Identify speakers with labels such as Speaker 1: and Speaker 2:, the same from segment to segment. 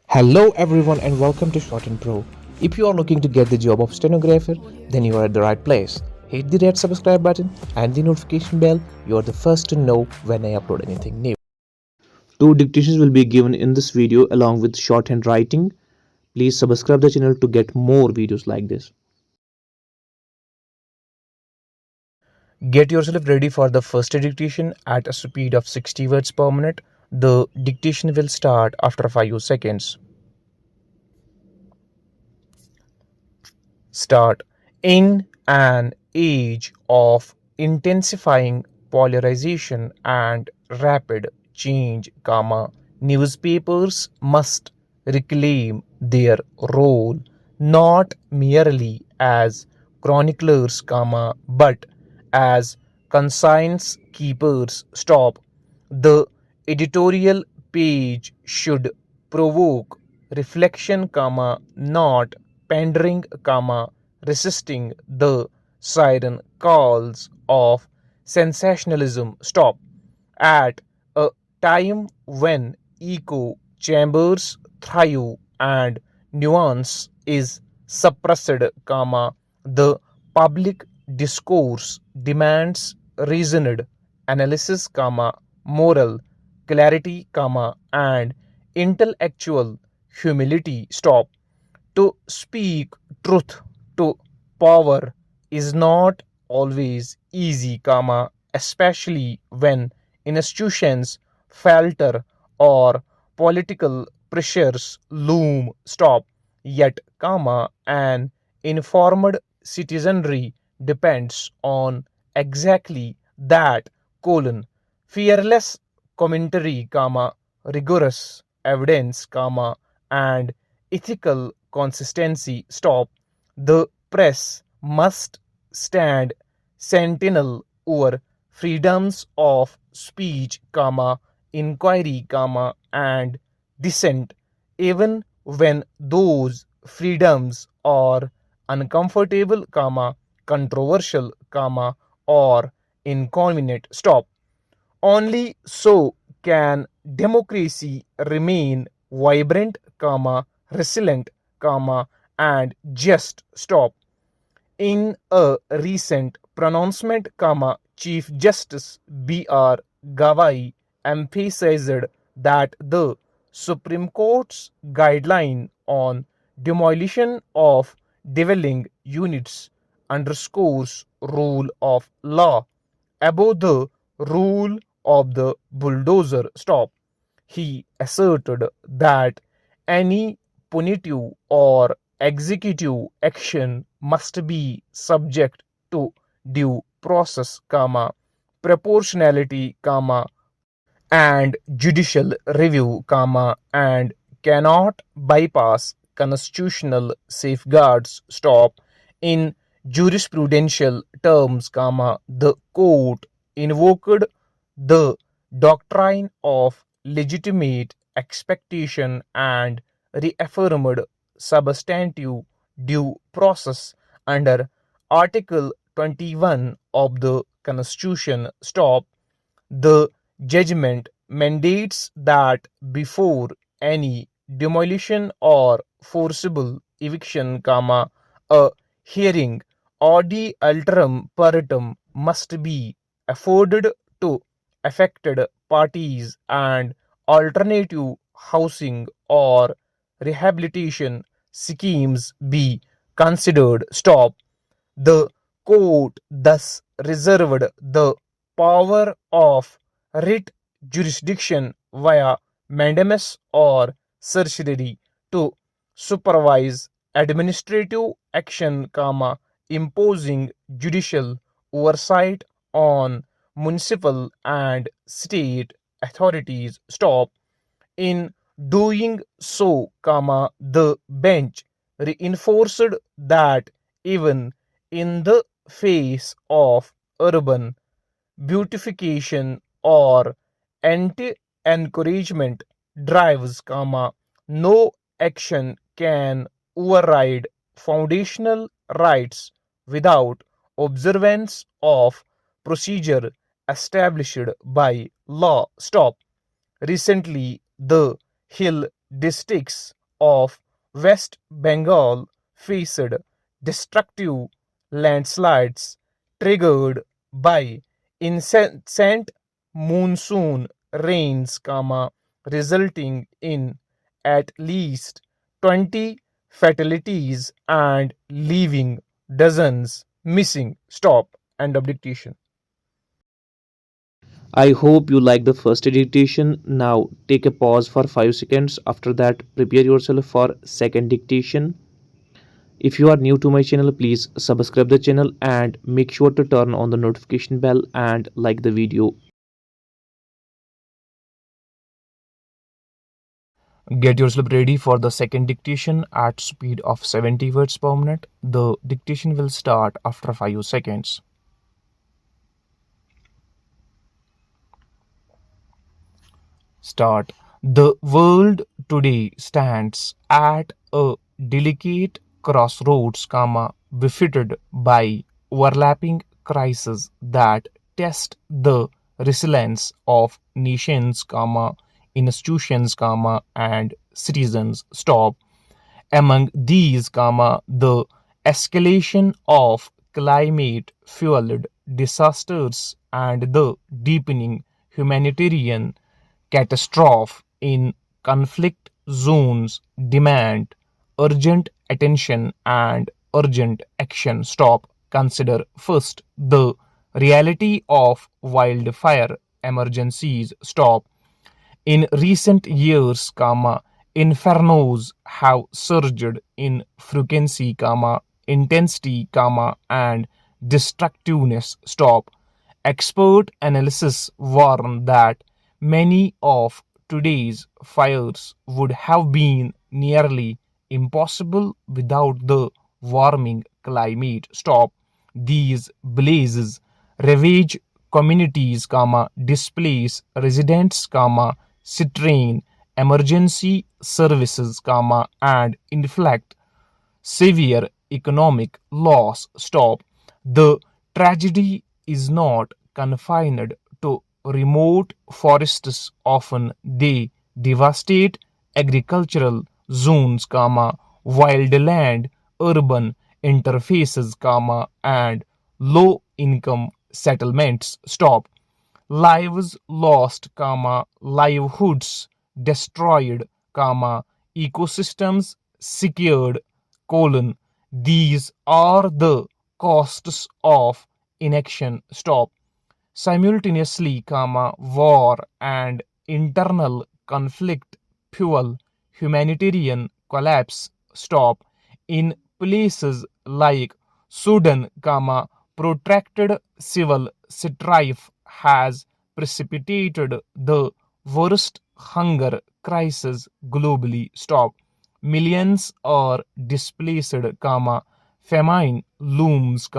Speaker 1: Hello everyone and welcome to Shorthand Pro. If you are looking to get the job of stenographer, then you are at the right place. Hit the red subscribe button and the notification bell. You are the first to know when I upload anything new. Two dictations will be given in this video along with shorthand writing. Please subscribe the channel to get more videos like this. Get yourself ready for the first dictation at a speed of 60 words per minute. The dictation will start after 5 seconds. Start. In an age of intensifying polarization and rapid change, newspapers must reclaim their role not merely as chroniclers, but as conscience keepers. Stop. The editorial page should provoke reflection, not pandering, resisting the siren calls of sensationalism. Stop. At a time when echo chambers thrive and nuance is suppressed, the public discourse demands reasoned analysis, moral clarity, and intellectual humility. Stop. To speak truth to power is not always easy, especially when institutions falter or political pressures loom. Stop. Yet, an informed citizenry depends on exactly that: fearless commentary, rigorous evidence, and ethical consistency. Stop. The press must stand sentinel over freedoms of speech, inquiry, and dissent, even when those freedoms are uncomfortable, controversial, or inconvenient. Stop. Only so can democracy remain vibrant, resilient, and just. Stop. In a recent pronouncement, Chief Justice B.R. Gawai emphasized that the Supreme Court's guideline on demolition of dwelling units underscores rule of law above the rule of the bulldozer. Stop. He asserted that any punitive or executive action must be subject to due process, proportionality, and judicial review, and cannot bypass constitutional safeguards. Stop. In jurisprudential terms, the court invoked the doctrine of legitimate expectation and reaffirmed substantive due process under Article 21 of the Constitution. Stop. The judgment mandates that before any demolition or forcible eviction, a hearing audi alteram paratum must be afforded to affected parties and alternative housing or rehabilitation schemes be considered. Stop. The court thus reserved the power of writ jurisdiction via mandamus or certiorari to supervise administrative action, imposing judicial oversight on municipal and state authorities. Stop. In doing so, the bench reinforced that even in the face of urban beautification or anti-encouragement drives, no action can override foundational rights without observance of procedure established by law. Stop. Recently, the Hill districts of West Bengal faced destructive landslides triggered by incessant monsoon rains, resulting in at least 20 fatalities and leaving dozens missing. Stop. End of dictation. I hope you like the first dictation. Now take a pause for 5 seconds. After that, prepare yourself for second dictation. If you are new to my channel, please subscribe the channel and make sure to turn on the notification bell and like the video. Get yourself ready for the second dictation at speed of 70 words per minute. The dictation will start after 5 seconds. Start. The world today stands at a delicate crossroads, befitted by overlapping crises that test the resilience of nations, institutions, and citizens. Stop. Among these, the escalation of climate fueled disasters and the deepening humanitarian catastrophe in conflict zones demand urgent attention and urgent action. Stop. Consider first the reality of wildfire emergencies. Stop. In recent years, infernos have surged in frequency, intensity, and destructiveness. Stop. Expert analysis warn that many of today's fires would have been nearly impossible without the warming climate. Stop. These blazes ravage communities, displace residents, strain emergency services, and inflict severe economic loss. Stop. The tragedy is not confined to remote forests. Often they devastate agricultural zones, wildland, urban interfaces, and low income settlements. Stop. Lives lost, livelihoods destroyed, ecosystems secured, these are the costs of inaction. Stop. Simultaneously, war and internal conflict fuel humanitarian collapse. Stop. In places like Sudan, protracted civil strife has precipitated the worst hunger crisis globally. Stop. Millions are displaced, famine looms,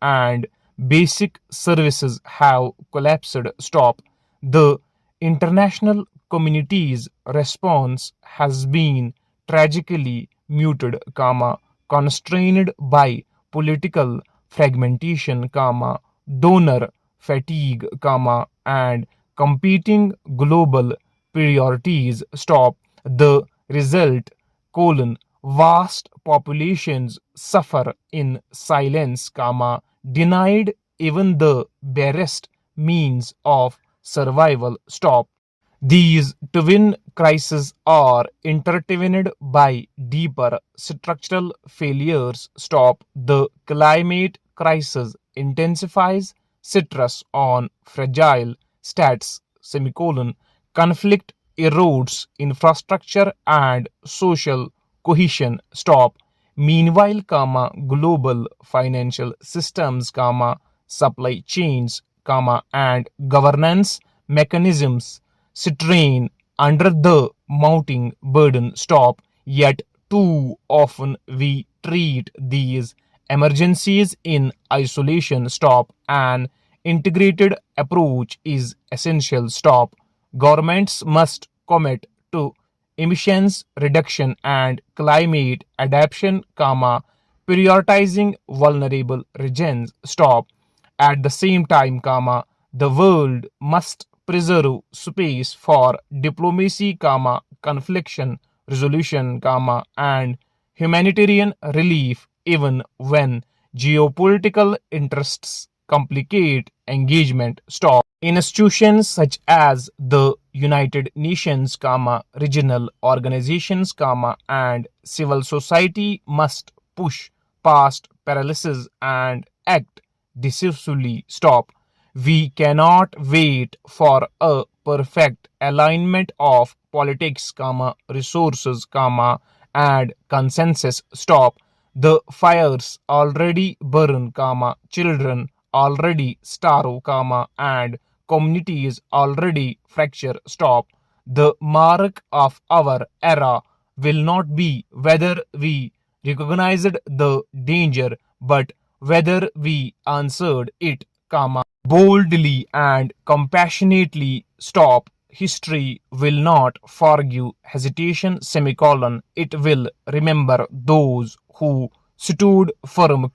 Speaker 1: and basic services have collapsed. Stop. The international community's response has been tragically muted, constrained by political fragmentation, donor fatigue, and competing global priorities. Stop. The result, vast populations suffer in silence, denied even the barest means of survival. Stop. These twin crises are intertwined by deeper structural failures. Stop. The climate crisis intensifies stress on fragile states, conflict erodes infrastructure and social cohesion. Stop. Meanwhile, global financial systems, supply chains, and governance mechanisms strain under the mounting burden. Stop. Yet too often we treat these emergencies in isolation. Stop. An integrated approach is essential. Stop. Governments must commit to emissions reduction and climate adaptation, prioritizing vulnerable regions. Stop. At the same time, the world must preserve space for diplomacy, confliction
Speaker 2: resolution, and humanitarian relief even when geopolitical interests complicate engagement. Stop. Institutions such as the United Nations, regional organizations, and civil society must push past paralysis and act decisively. Stop. We cannot wait for a perfect alignment of politics, resources, and consensus. Stop. The fires already burn, children already starve, and communities already fracture. Stop. The mark of our era will not be whether we recognized the danger, but whether we answered it, boldly and compassionately. Stop. History will not forgive hesitation, It will remember those who stood firm,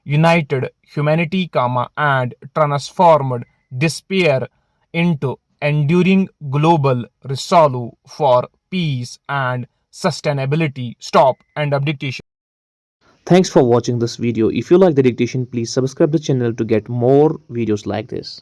Speaker 2: united humanity, and transformed despair into enduring global resolve for peace and sustainability. Stop. And abdication.
Speaker 1: Thanks for watching this video. If you like the dictation, please subscribe the channel to get more videos like this.